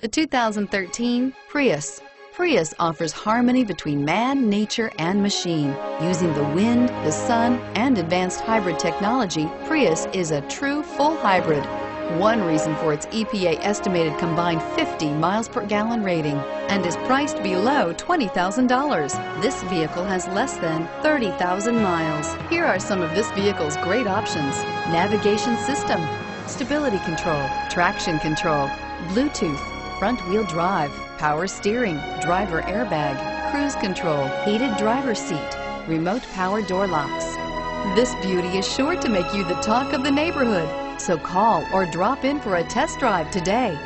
The 2013 Prius. Prius offers harmony between man, nature, and machine. Using the wind, the sun, and advanced hybrid technology, Prius is a true full hybrid. One reason for its EPA estimated combined 50 miles per gallon rating, and is priced below $20,000. This vehicle has less than 30,000 miles. Here are some of this vehicle's great options: navigation system, stability control, traction control, Bluetooth, front wheel drive, power steering, driver airbag, cruise control, heated driver's seat, remote power door locks. This beauty is sure to make you the talk of the neighborhood. So call or drop in for a test drive today.